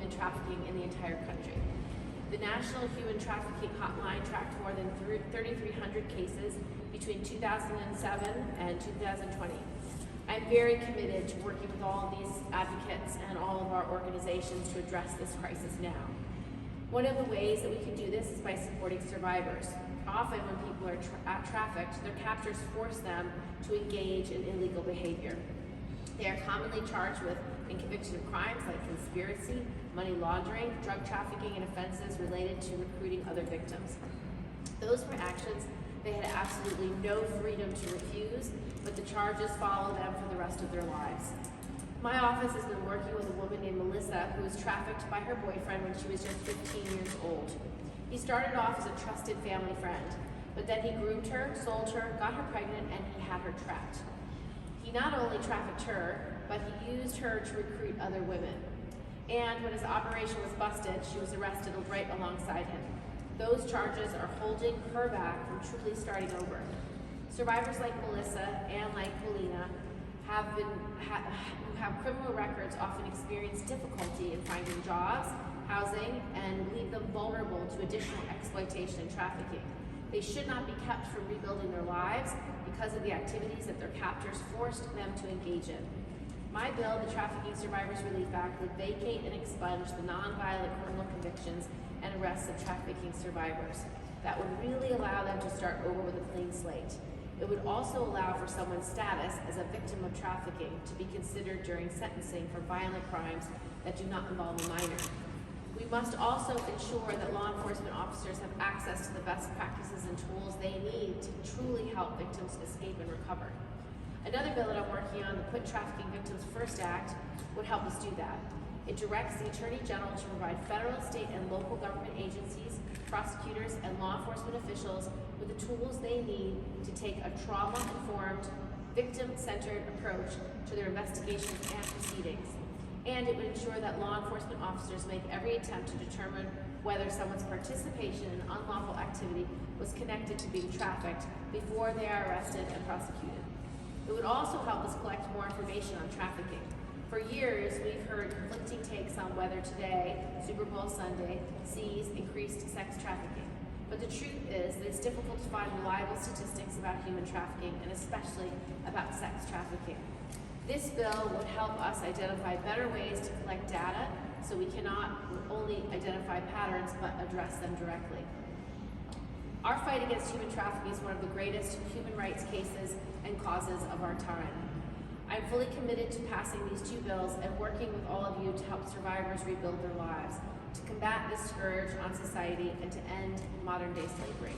human trafficking in the entire country. The National Human Trafficking Hotline tracked more than 3,300 cases between 2007 and 2020. I'm very committed to working with all of these advocates and all of our organizations to address this crisis now. One of the ways that we can do this is by supporting survivors. Often when people are trafficked, their captors force them to engage in illegal behavior. They are commonly charged with and convicted of crimes like conspiracy, money laundering, drug trafficking, and offenses related to recruiting other victims. Those were actions they had absolutely no freedom to refuse, but the charges follow them for the rest of their lives. My office has been working with a woman named Melissa who was trafficked by her boyfriend when she was just 15 years old. He started off as a trusted family friend, but then he groomed her, sold her, got her pregnant, and he had her trapped. He not only trafficked her, but he used her to recruit other women. And when his operation was busted, she was arrested right alongside him. Those charges are holding her back from truly starting over. Survivors like Melissa and like Paulina who have criminal records often experience difficulty in finding jobs, housing, and leave them vulnerable to additional exploitation and trafficking. They should not be kept from rebuilding their lives because of the activities that their captors forced them to engage in. My bill, the Trafficking Survivors Relief Act, would vacate and expunge the nonviolent criminal convictions and arrests of trafficking survivors. That would really allow them to start over with a clean slate. It would also allow for someone's status as a victim of trafficking to be considered during sentencing for violent crimes that do not involve a minor. We must also ensure that law enforcement officers have access to the best practices and tools they need to truly help victims escape and recover. Another bill that I'm working on, the Put Trafficking Victims First Act, would help us do that. It directs the Attorney General to provide federal, state, and local government agencies, prosecutors, and law enforcement officials with the tools they need to take a trauma-informed, victim-centered approach to their investigations and proceedings. And it would ensure that law enforcement officers make every attempt to determine whether someone's participation in unlawful activity was connected to being trafficked before they are arrested and prosecuted. It would also help us collect more information on trafficking. For years, we've heard conflicting takes on whether today, Super Bowl Sunday, sees increased sex trafficking. But the truth is that it's difficult to find reliable statistics about human trafficking, and especially about sex trafficking. This bill would help us identify better ways to collect data so we cannot only identify patterns but address them directly. Our fight against human trafficking is one of the greatest human rights cases and causes of our time. I'm fully committed to passing these two bills and working with all of you to help survivors rebuild their lives, to combat this scourge on society, and to end modern-day slavery.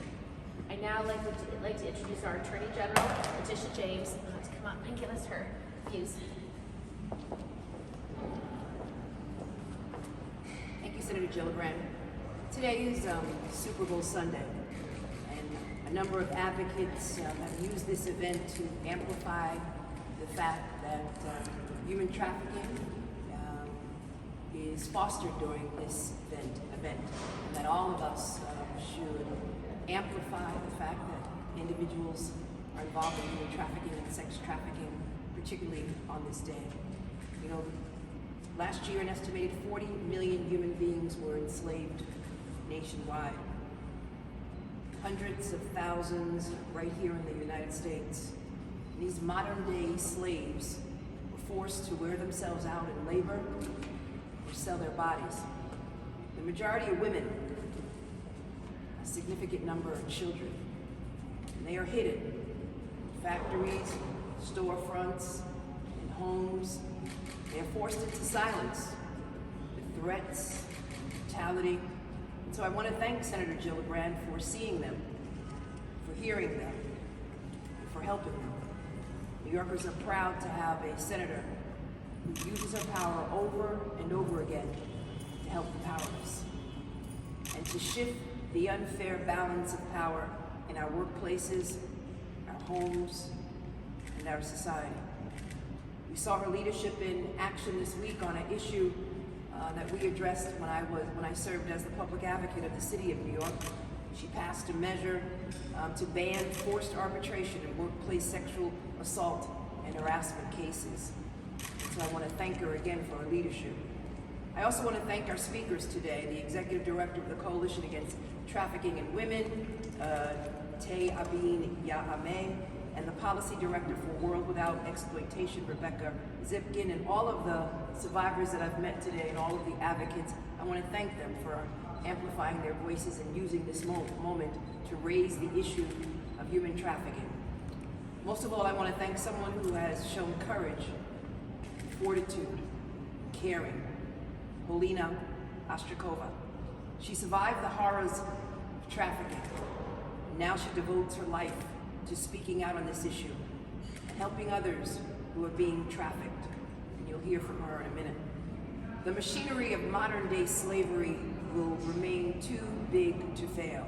I now like to introduce our Attorney General, Leticia James, to come up and give us her views. Thank you, Senator Gillibrand. Today is Super Bowl Sunday, and a number of advocates have used this event to amplify the fact that human trafficking is fostered during this event, and that all of us should amplify the fact that individuals are involved in human trafficking and sex trafficking, particularly on this day. You know, last year an estimated 40 million human beings were enslaved nationwide. Hundreds of thousands right here in the United States. These modern-day slaves were forced to wear themselves out in labor or sell their bodies. The majority are women, a significant number of children, and they are hidden in factories, storefronts, in homes. They are forced into silence with threats, brutality. And so I want to thank Senator Gillibrand for seeing them, for hearing them, and for helping them. New Yorkers are proud to have a senator who uses her power over and over again to help the powerless and to shift the unfair balance of power in our workplaces, our homes, and our society. We saw her leadership in action this week on an issue that we addressed when I served as the public advocate of the city of New York. She passed a measure to ban forced arbitration in workplace sexual assault and harassment cases. So I want to thank her again for her leadership. I also want to thank our speakers today, the Executive Director of the Coalition Against Trafficking in Women, Tay Abin Yaame, and the Policy Director for World Without Exploitation, Rebecca Zipkin, and all of the survivors that I've met today and all of the advocates. I want to thank them for amplifying their voices and using this moment to raise the issue of human trafficking. Most of all, I want to thank someone who has shown courage, fortitude, caring, Paulina Ostrikova. She survived the horrors of trafficking. Now she devotes her life to speaking out on this issue and helping others who are being trafficked. And you'll hear from her in a minute. The machinery of modern-day slavery will remain too big to fail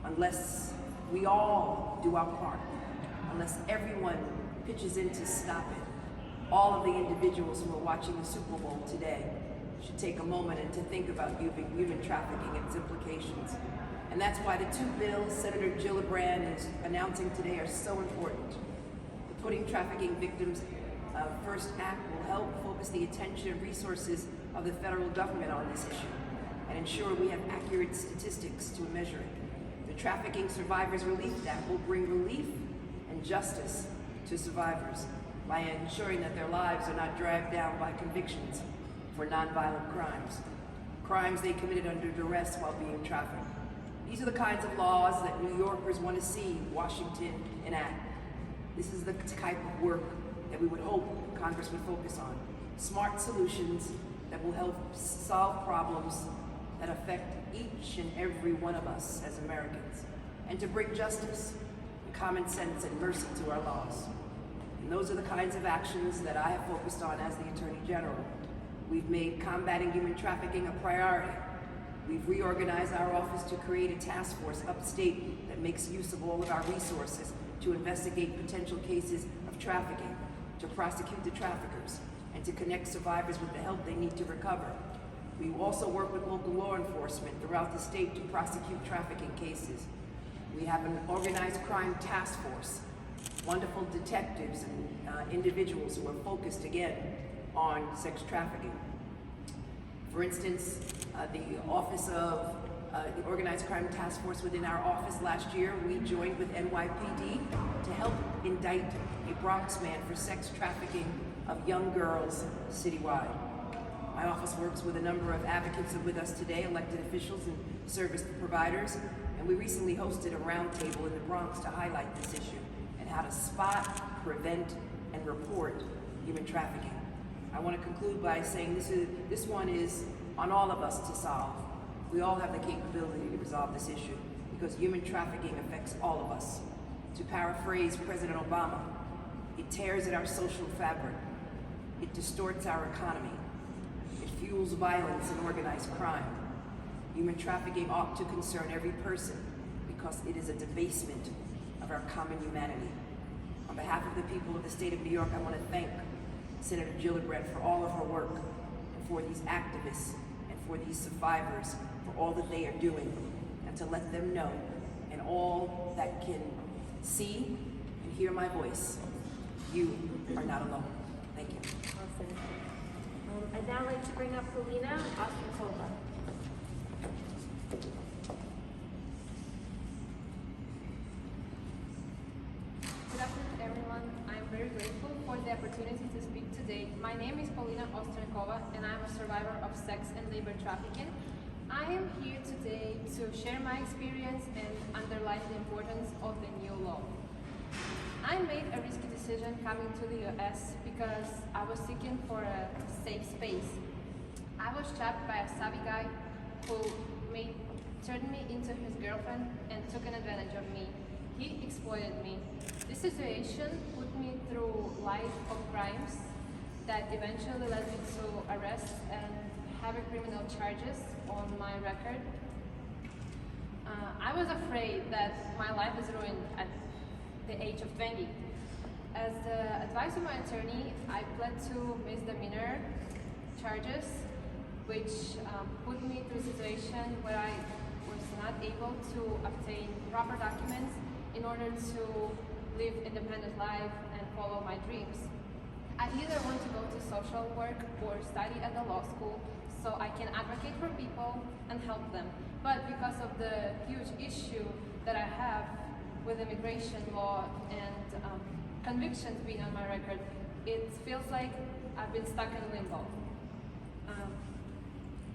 unless we all do our part, unless everyone pitches in to stop it. All of the individuals who are watching the Super Bowl today should take a moment and to think about human trafficking and its implications. And that's why the two bills Senator Gillibrand is announcing today are so important. The Putting Trafficking Victims First Act will help focus the attention and resources of the federal government on this issue and ensure we have accurate statistics to measure it. The Trafficking Survivors Relief Act will bring relief and justice to survivors by ensuring that their lives are not dragged down by convictions for nonviolent crimes they committed under duress while being trafficked. These are the kinds of laws that New Yorkers want to see Washington enact. This is the type of work that we would hope Congress would focus on. Smart solutions that will help solve problems that affect each and every one of us as Americans, and to bring justice, common sense, and mercy to our laws. And those are the kinds of actions that I have focused on as the Attorney General. We've made combating human trafficking a priority. We've reorganized our office to create a task force upstate that makes use of all of our resources to investigate potential cases of trafficking, to prosecute the traffickers, and to connect survivors with the help they need to recover. We also work with local law enforcement throughout the state to prosecute trafficking cases. We have an organized crime task force, wonderful detectives and individuals who are focused again on sex trafficking. For instance, the Office of the Organized Crime Task Force within our office last year, we joined with NYPD to help indict a Bronx man for sex trafficking of young girls citywide. My office works with a number of advocates with us today, elected officials and service providers, and we recently hosted a roundtable in the Bronx to highlight this issue and how to spot, prevent, and report human trafficking. I want to conclude by saying this one is on all of us to solve. We all have the capability to resolve this issue because human trafficking affects all of us. To paraphrase President Obama, it tears at our social fabric, it distorts our economy, it fuels violence and organized crime. Human trafficking ought to concern every person because it is a debasement of our common humanity. On behalf of the people of the state of New York, I want to thank Senator Gillibrand for all of her work, and for these activists, and for these survivors, for all that they are doing, and to let them know, and all that can see and hear my voice, you are not alone. Thank you. Awesome. I'd now like to bring up Paulina Ostrikova. Good afternoon, everyone. I'm very grateful for the opportunity to speak today. My name is Paulina Ostrikova, and I'm a survivor of sex and labor trafficking. I am here today to share my experience and underline the importance of the new law. I made a risky decision coming to the US because I was seeking for a safe space. I was trapped by a savvy guy who turned me into his girlfriend and took an advantage of me. He exploited me. This situation put me through life of crimes that eventually led me to arrest and heavy criminal charges on my record. I was afraid that my life was ruined at the age of 20. As the advice of my attorney, I pled to misdemeanor charges, which put me through a situation where I was not able to obtain proper documents in order to live independent life and follow my dreams. I either want to go to social work or study at the law school, so I can advocate for people and help them. But because of the huge issue that I have with immigration law and convictions being on my record, it feels like I've been stuck in limbo.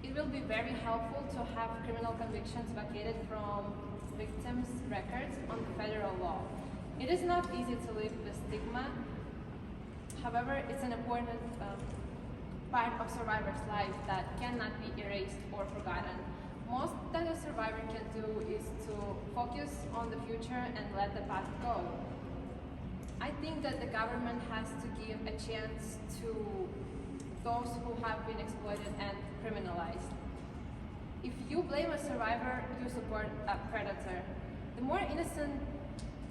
It will be very helpful to have criminal convictions vacated from victims' records on the federal law. It is not easy to live the stigma. However, it's an important part of survivor's life that cannot be erased or forgotten. Most that a survivor can do is to focus on the future and let the past go. I think that the government has to give a chance to those who have been exploited and criminalized. If you blame a survivor, you support a predator. The more innocent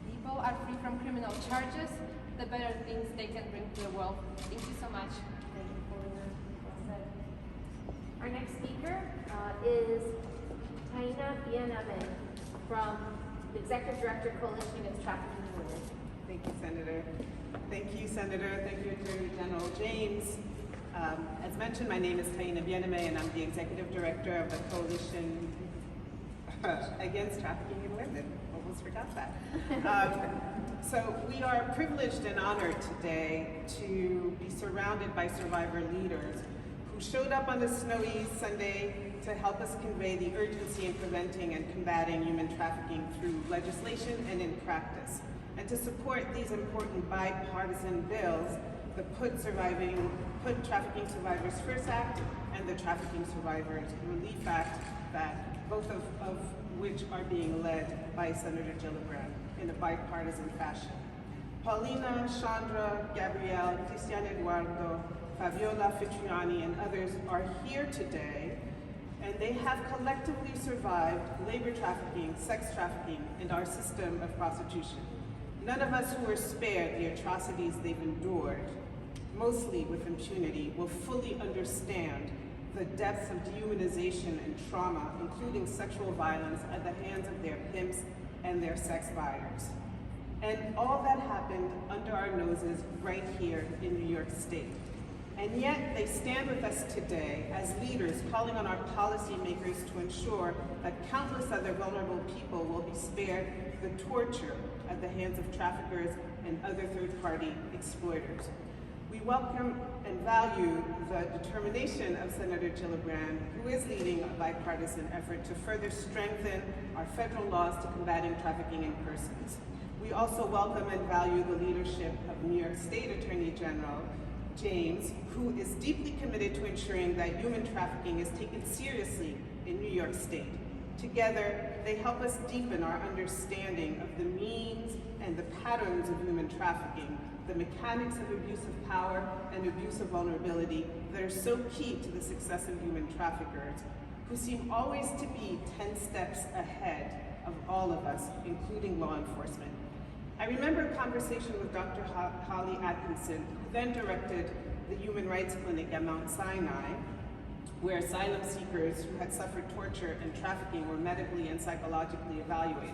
people are free from criminal charges, the better things they can bring to the world. Thank you so much. Thank you, Paulina. Well said. Our next speaker is Paulina from the Executive Director, Coalition Against Trafficking in Women. Thank you, Senator. Thank you, Senator. Thank you, Attorney General James. As mentioned, my name is Paulina and I'm the Executive Director of the Coalition Against Trafficking in Women. Almost forgot that. So we are privileged and honored today to be surrounded by survivor leaders who showed up on a snowy Sunday to help us convey the urgency in preventing and combating human trafficking through legislation and in practice, and to support these important bipartisan bills, the Put Trafficking Survivors First Act and the Trafficking Survivors Relief Act, that both of which are being led by Senator Gillibrand in a bipartisan fashion. Paulina, Chandra, Gabrielle, Cristian Eduardo, Fabiola Fitriani, and others are here today, and they have collectively survived labor trafficking, sex trafficking, and our system of prostitution. None of us who were spared the atrocities they've endured, mostly with impunity, will fully understand the depths of dehumanization and trauma, including sexual violence at the hands of their pimps and their sex buyers. And all that happened under our noses right here in New York State. And yet they stand with us today as leaders calling on our policymakers to ensure that countless other vulnerable people will be spared the torture at the hands of traffickers and other third-party exploiters. We welcome and value the determination of Senator Gillibrand, who is leading a bipartisan effort to further strengthen our federal laws to combating trafficking in persons. We also welcome and value the leadership of New York State Attorney General James, who is deeply committed to ensuring that human trafficking is taken seriously in New York State. Together, they help us deepen our understanding of the means and the patterns of human trafficking, the mechanics of abuse of power and abuse of vulnerability that are so key to the success of human traffickers, who seem always to be 10 steps ahead of all of us, including law enforcement. I remember a conversation with Dr. Holly Atkinson, who then directed the Human Rights Clinic at Mount Sinai, where asylum seekers who had suffered torture and trafficking were medically and psychologically evaluated.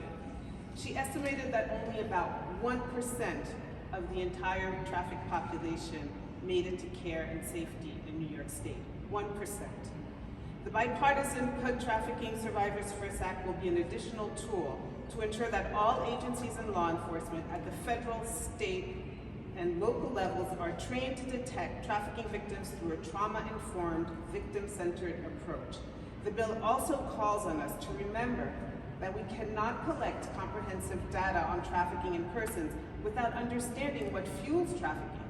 She estimated that only about 1% of the entire trafficked population made it to care and safety in New York State, 1%. The bipartisan Put Trafficking Survivors First Act will be an additional tool to ensure that all agencies and law enforcement at the federal, state, and local levels are trained to detect trafficking victims through a trauma-informed, victim-centered approach. The bill also calls on us to remember that we cannot collect comprehensive data on trafficking in persons without understanding what fuels trafficking.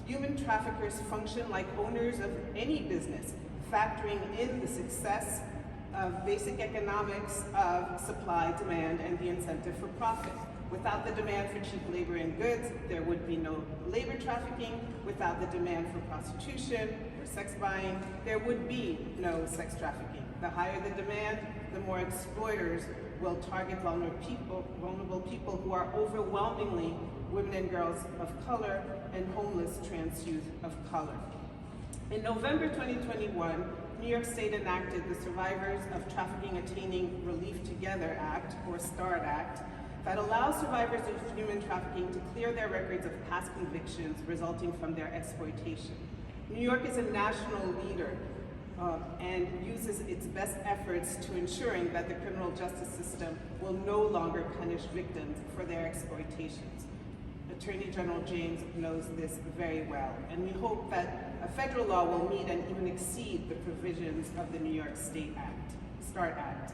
Human traffickers function like owners of any business, factoring in the success of basic economics of supply, demand, and the incentive for profit. Without the demand for cheap labor and goods, there would be no labor trafficking. Without the demand for prostitution or sex buying, there would be no sex trafficking. The higher the demand, the more exploiters will target vulnerable people who are overwhelmingly women and girls of color and homeless trans youth of color. In November 2021, New York State enacted the Survivors of Trafficking Attaining Relief Together Act, or START Act, that allows survivors of human trafficking to clear their records of past convictions resulting from their exploitation. New York is a national leader and uses its best efforts to ensuring that the criminal justice system will no longer punish victims for their exploitations. Attorney General James knows this very well, and we hope that a federal law will meet and even exceed the provisions of the New York State Act, START Act.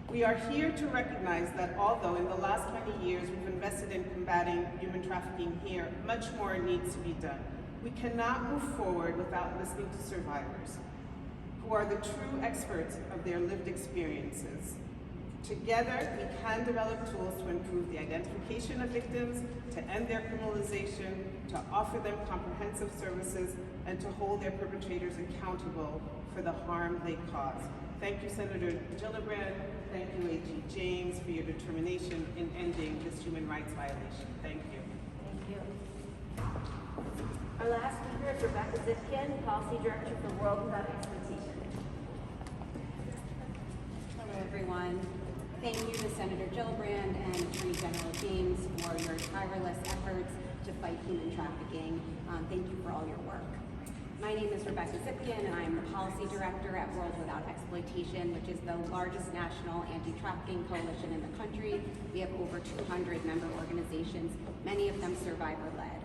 We are here to recognize that although in the last 20 years we've invested in combating human trafficking here, much more needs to be done. We cannot move forward without listening to survivors, who are the true experts of their lived experiences. Together, we can develop tools to improve the identification of victims, to end their criminalization, to offer them comprehensive services, and to hold their perpetrators accountable for the harm they cause. Thank you, Senator Gillibrand. Thank you, A.G. James, for your determination in ending this human rights violation. Thank you. Thank you. Our last speaker is Rebecca Zipkin, Policy Director for World Without Exploitation. Hello, everyone. Thank you to Senator Gillibrand and Attorney General James for your tireless efforts to fight human trafficking. Thank you for all your work. My name is Rebecca Zipkin, and I'm the Policy Director at World Without Exploitation, which is the largest national anti-trafficking coalition in the country. We have over 200 member organizations, many of them survivor-led.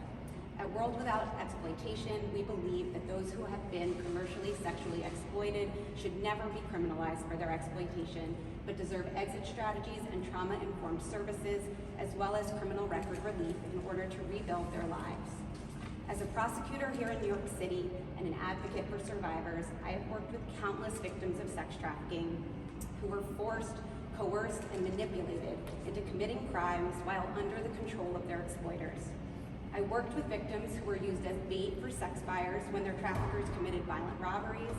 At World Without Exploitation, we believe that those who have been commercially sexually exploited should never be criminalized for their exploitation, but deserve exit strategies and trauma-informed services, as well as criminal record relief in order to rebuild their lives. As a prosecutor here in New York City and an advocate for survivors, I have worked with countless victims of sex trafficking who were forced, coerced, and manipulated into committing crimes while under the control of their exploiters. I worked with victims who were used as bait for sex buyers when their traffickers committed violent robberies.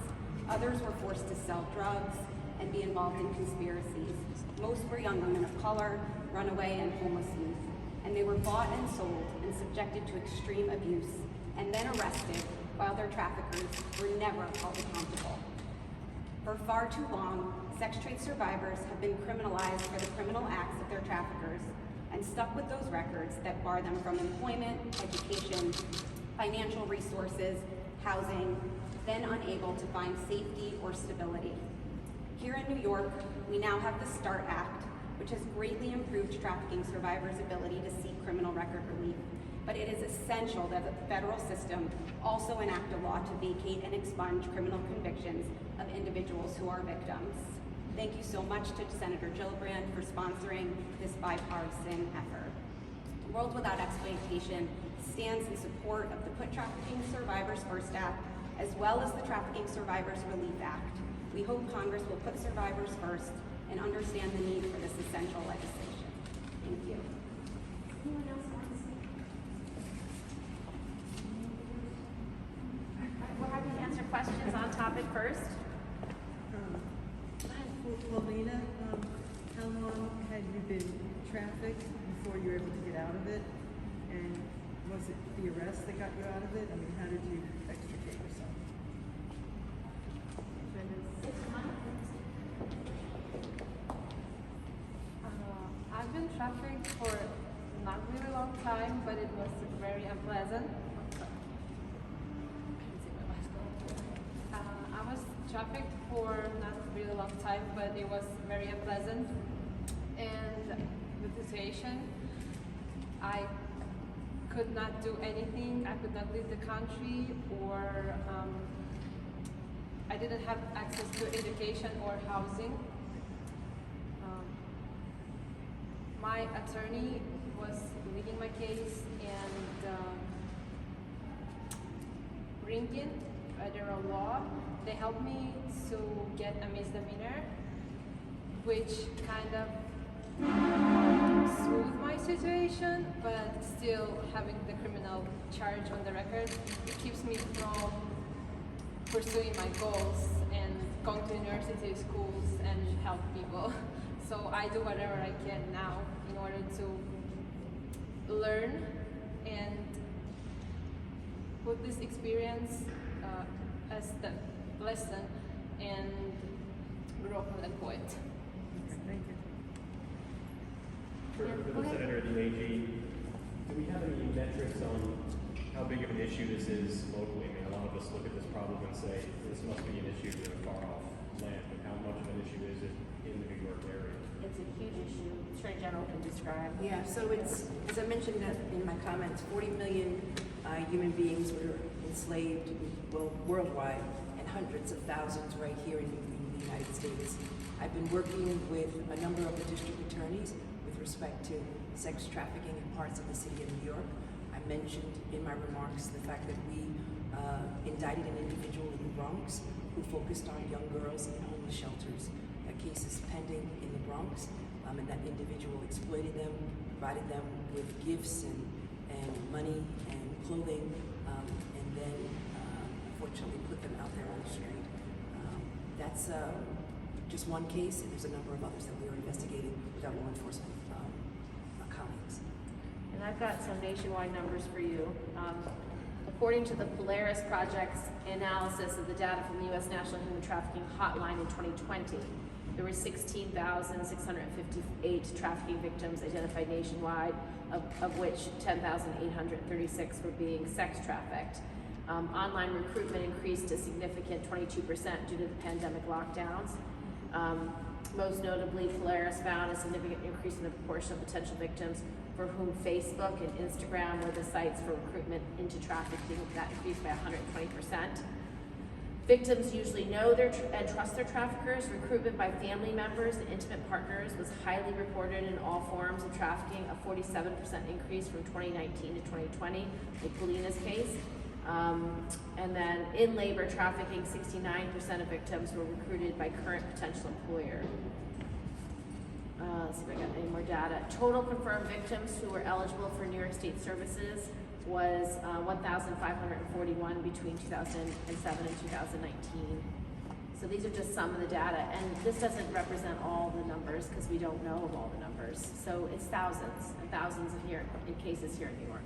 Others were forced to sell drugs and be involved in conspiracies. Most were young women of color, runaway, and homeless youth. And they were bought and sold and subjected to extreme abuse, and then arrested while their traffickers were never held accountable. For far too long, sex trade survivors have been criminalized for the criminal acts of their traffickers and stuck with those records that bar them from employment, education, financial resources, housing, then unable to find safety or stability. Here in New York, we now have the START Act, which has greatly improved trafficking survivors' ability to seek criminal record relief. But it is essential that the federal system also enact a law to vacate and expunge criminal convictions of individuals who are victims. Thank you so much to Senator Gillibrand for sponsoring this bipartisan effort. World Without Exploitation stands in support of the Put Trafficking Survivors First Act, as well as the Trafficking Survivors Relief Act. We hope Congress will put survivors first and understand the need for this essential legislation. Thank you. Anyone else want to speak? We're happy to answer questions on topic first. Paulina, how long had you been trafficked before you were able to get out of it? And was it the arrest that got you out of it? I mean, how did you extricate yourself? 6 months. I've been trafficked for not really long time, but it was very unpleasant. I was trafficked for not really long time, but it was very unpleasant. And the situation, I could not do anything. I could not leave the country, or I didn't have access to education or housing. My attorney was leading my case and bringing federal law. They helped me to get a misdemeanor, which kind of smoothed my situation, but still having the criminal charge on the record, it keeps me from pursuing my goals and going to university, schools, and help people. So I do whatever I can now in order to learn and put this experience as the lesson and grow from that point. Okay, thank you. For the Senator and the AG, do we have any metrics on how big of an issue this is locally? I mean, a lot of us look at this problem and say, this must be an issue in a far-off land, but how much of an issue is it in the New York area? It's a huge issue. Attorney General can describe. Yeah, so it's, as I mentioned in my comments, 40 million human beings were enslaved, well, worldwide, and hundreds of thousands right here in the United States. I've been working with a number of the district attorneys with respect to sex trafficking in parts of the city of New York. I mentioned in my remarks the fact that we indicted an individual in the Bronx who focused on young girls in homeless shelters. A case is pending in the Bronx, and that individual exploited them, provided them with gifts and money and clothing, and then unfortunately put them out there on the street. That's just one case, and there's a number of others that we are investigating with our law enforcement colleagues. And I've got some nationwide numbers for you. According to the Polaris Project's analysis of the data from the U.S. National Human Trafficking Hotline in 2020, there were 16,658 trafficking victims identified nationwide, of which 10,836 were being sex trafficked. Online recruitment increased a significant 22% due to the pandemic lockdowns. Most notably, Polaris found a significant increase in the proportion of potential victims for whom Facebook and Instagram were the sites for recruitment into trafficking. That increased by 120%. Victims usually know and trust their traffickers. Recruitment by family members and intimate partners was highly reported in all forms of trafficking, a 47% increase from 2019 to 2020, like Paulina's case. And then in labor trafficking, 69% of victims were recruited by current potential employer. Let's see if I got any more data. Total confirmed victims who were eligible for New York State services was 1,541 between 2007 and 2019. So these are just some of the data, and this doesn't represent all the numbers because we don't know of all the numbers. So it's thousands and thousands in cases here in New York.